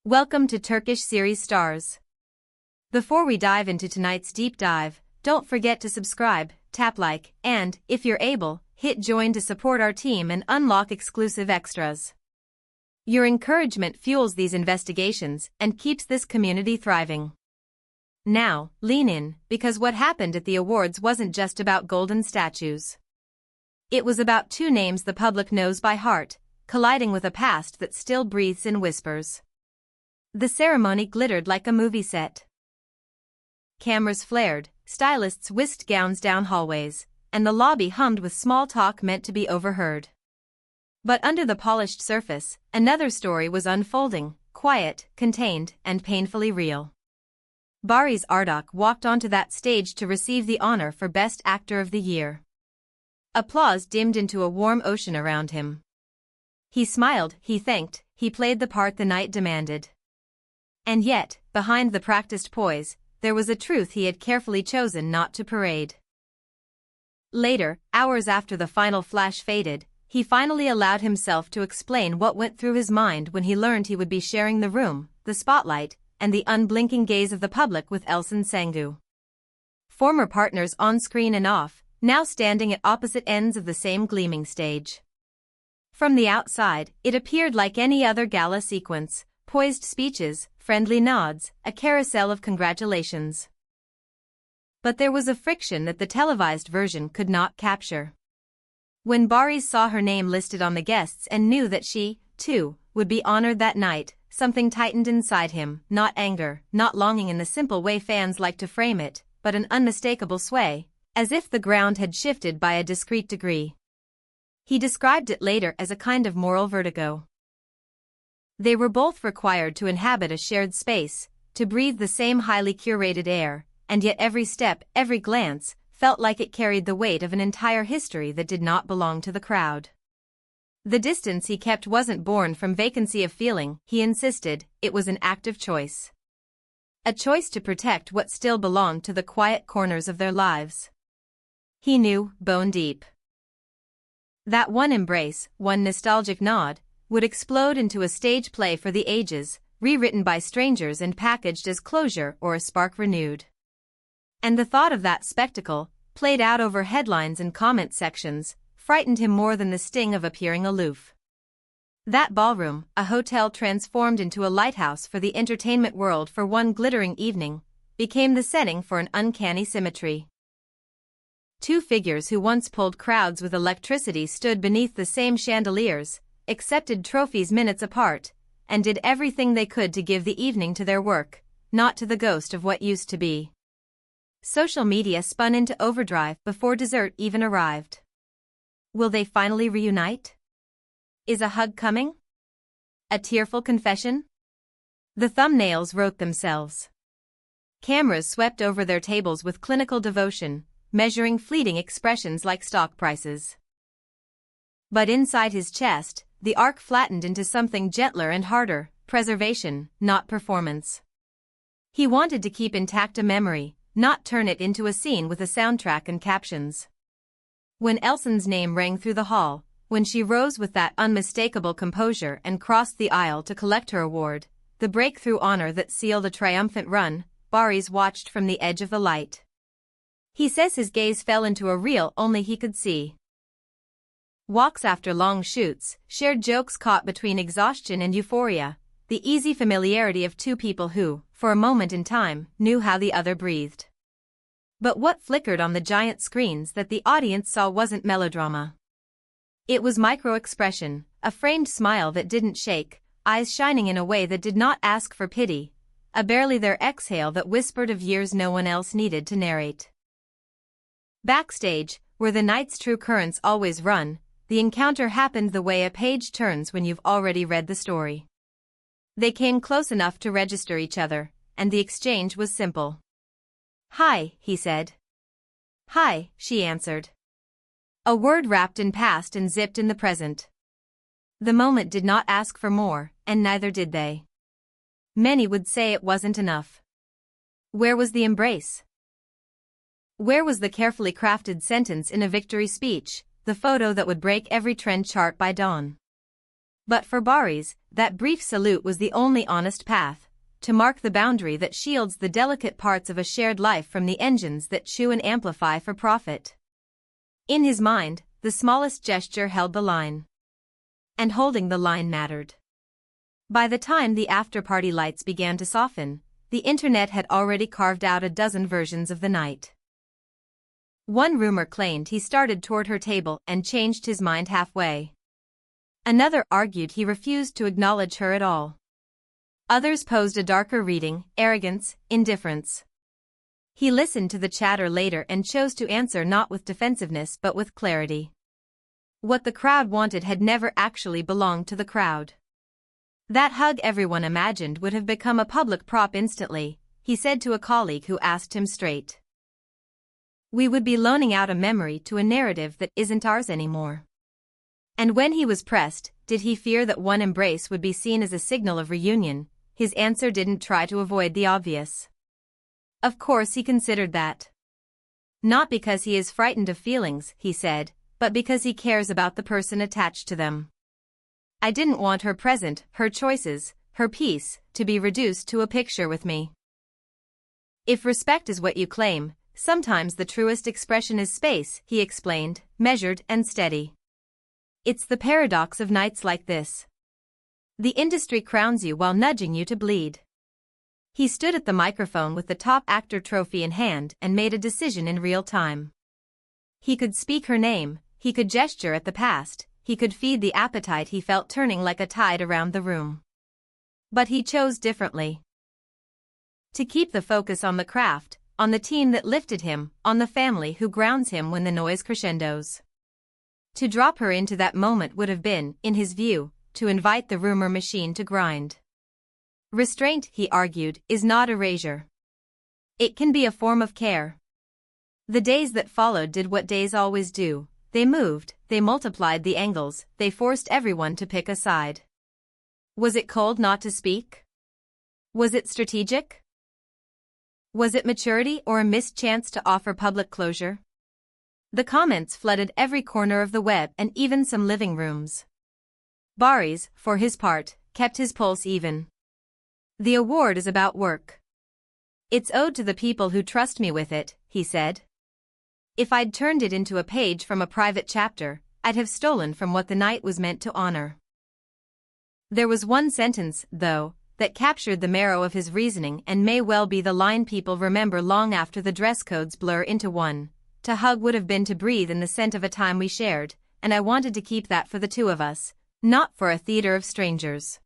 Welcome to Turkish Series Stars. Before we dive into tonight's deep dive, don't forget to subscribe, tap like, and, if you're able, hit join to support our team and unlock exclusive extras. Your encouragement fuels these investigations and keeps this community thriving. Now, lean in, because what happened at the awards wasn't just about golden statues. It was about two names the public knows by heart, colliding with a past that still breathes in whispers. The ceremony glittered like a movie set. Cameras flared, stylists whisked gowns down hallways, and the lobby hummed with small talk meant to be overheard. But under the polished surface, another story was unfolding, quiet, contained, and painfully real. Barış Arduç walked onto that stage to receive the honor for Best Actor of the Year. Applause dimmed into a warm ocean around him. He smiled, he thanked, he played the part the night demanded. And yet, behind the practiced poise, there was a truth he had carefully chosen not to parade. Later, hours after the final flash faded, he finally allowed himself to explain what went through his mind when he learned he would be sharing the room, the spotlight, and the unblinking gaze of the public with Elçin. Former partners on screen and off, now standing at opposite ends of the same gleaming stage. From the outside, it appeared like any other gala sequence, poised speeches, friendly nods, a carousel of congratulations. But there was a friction that the televised version could not capture. When Barış saw her name listed on the guests and knew that she, too, would be honored that night, something tightened inside him, not anger, not longing in the simple way fans like to frame it, but an unmistakable sway, as if the ground had shifted by a discrete degree. He described it later as a kind of moral vertigo. They were both required to inhabit a shared space, to breathe the same highly curated air, and yet every step, every glance, felt like it carried the weight of an entire history that did not belong to the crowd. The distance he kept wasn't born from vacancy of feeling, he insisted, it was an active choice. A choice to protect what still belonged to the quiet corners of their lives. He knew, bone deep. That one embrace, one nostalgic nod, would explode into a stage play for the ages, rewritten by strangers and packaged as closure or a spark renewed. And the thought of that spectacle, played out over headlines and comment sections, frightened him more than the sting of appearing aloof. That ballroom, a hotel transformed into a lighthouse for the entertainment world for one glittering evening, became the setting for an uncanny symmetry. Two figures who once pulled crowds with electricity stood beneath the same chandeliers, accepted trophies minutes apart, and did everything they could to give the evening to their work, not to the ghost of what used to be. Social media spun into overdrive before dessert even arrived. Will they finally reunite? Is a hug coming? A tearful confession? The thumbnails wrote themselves. Cameras swept over their tables with clinical devotion, measuring fleeting expressions like stock prices. But inside his chest, the arc flattened into something gentler and harder, preservation, not performance. He wanted to keep intact a memory, not turn it into a scene with a soundtrack and captions. When Elçin's name rang through the hall, when she rose with that unmistakable composure and crossed the aisle to collect her award, the breakthrough honor that sealed a triumphant run, Barış watched from the edge of the light. He says his gaze fell into a reel only he could see. Walks after long shoots, shared jokes caught between exhaustion and euphoria, the easy familiarity of two people who, for a moment in time, knew how the other breathed. But what flickered on the giant screens that the audience saw wasn't melodrama. It was micro-expression, a framed smile that didn't shake, eyes shining in a way that did not ask for pity, a barely there exhale that whispered of years no one else needed to narrate. Backstage, where the night's true currents always run, the encounter happened the way a page turns when you've already read the story. They came close enough to register each other, and the exchange was simple. "Hi," he said. "Hi," she answered. A word wrapped in past and zipped in the present. The moment did not ask for more, and neither did they. Many would say it wasn't enough. Where was the embrace? Where was the carefully crafted sentence in a victory speech, the photo that would break every trend chart by dawn? But for Barış, that brief salute was the only honest path, to mark the boundary that shields the delicate parts of a shared life from the engines that chew and amplify for profit. In his mind, the smallest gesture held the line. And holding the line mattered. By the time the after-party lights began to soften, the internet had already carved out a dozen versions of the night. One rumor claimed he started toward her table and changed his mind halfway. Another argued he refused to acknowledge her at all. Others posed a darker reading: arrogance, indifference. He listened to the chatter later and chose to answer not with defensiveness but with clarity. What the crowd wanted had never actually belonged to the crowd. That hug everyone imagined would have become a public prop instantly, he said to a colleague who asked him straight. We would be loaning out a memory to a narrative that isn't ours anymore. And when he was pressed, did he fear that one embrace would be seen as a signal of reunion, his answer didn't try to avoid the obvious. Of course he considered that. Not because he is frightened of feelings, he said, but because he cares about the person attached to them. I didn't want her present, her choices, her peace, to be reduced to a picture with me. If respect is what you claim, sometimes the truest expression is space, he explained, measured and steady. It's the paradox of nights like this. The industry crowns you while nudging you to bleed. He stood at the microphone with the top actor trophy in hand and made a decision in real time. He could speak her name, he could gesture at the past, he could feed the appetite he felt turning like a tide around the room. But he chose differently. To keep the focus on the craft, on the team that lifted him, on the family who grounds him when the noise crescendos. To drop her into that moment would have been, in his view, to invite the rumor machine to grind. Restraint, he argued, is not erasure. It can be a form of care. The days that followed did what days always do: they moved, they multiplied the angles, they forced everyone to pick a side. Was it cold not to speak? Was it strategic? Was it maturity or a missed chance to offer public closure? The comments flooded every corner of the web and even some living rooms. Barış, for his part, kept his pulse even. The award is about work. It's owed to the people who trust me with it, he said. If I'd turned it into a page from a private chapter, I'd have stolen from what the night was meant to honor. There was one sentence, though, that captured the marrow of his reasoning and may well be the line people remember long after the dress codes blur into one. To hug would have been to breathe in the scent of a time we shared, and I wanted to keep that for the two of us, not for a theater of strangers.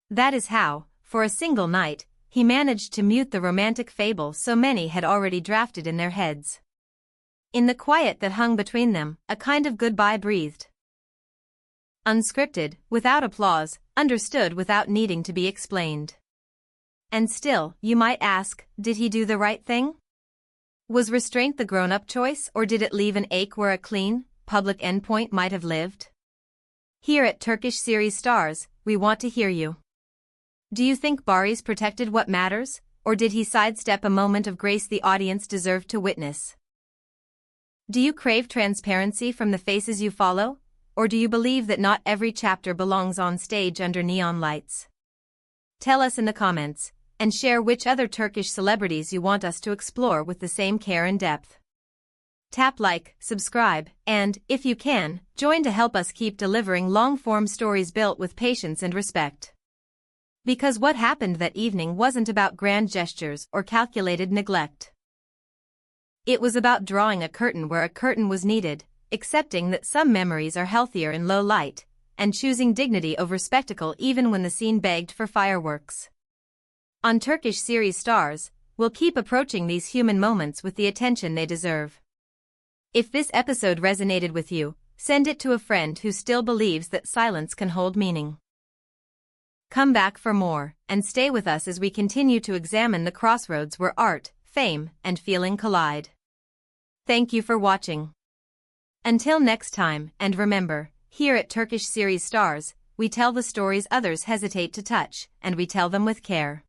That is how, for a single night, he managed to mute the romantic fable so many had already drafted in their heads. In the quiet that hung between them, a kind of goodbye breathed. Unscripted, without applause, understood without needing to be explained. And still, you might ask, did he do the right thing? Was restraint the grown-up choice, or did it leave an ache where a clean, public endpoint might have lived? Here at Turkish Series Stars, we want to hear you. Do you think Barış protected what matters, or did he sidestep a moment of grace the audience deserved to witness? Do you crave transparency from the faces you follow, or do you believe that not every chapter belongs on stage under neon lights? Tell us in the comments, and share which other Turkish celebrities you want us to explore with the same care and depth. Tap like, subscribe, and, if you can, join to help us keep delivering long-form stories built with patience and respect. Because what happened that evening wasn't about grand gestures or calculated neglect. It was about drawing a curtain where a curtain was needed, accepting that some memories are healthier in low light, and choosing dignity over spectacle even when the scene begged for fireworks. On Turkish Series Stars, we'll keep approaching these human moments with the attention they deserve. If this episode resonated with you, send it to a friend who still believes that silence can hold meaning. Come back for more, and stay with us as we continue to examine the crossroads where art, fame, and feeling collide. Thank you for watching. Until next time, and remember, here at Turkish Series Stars, we tell the stories others hesitate to touch, and we tell them with care.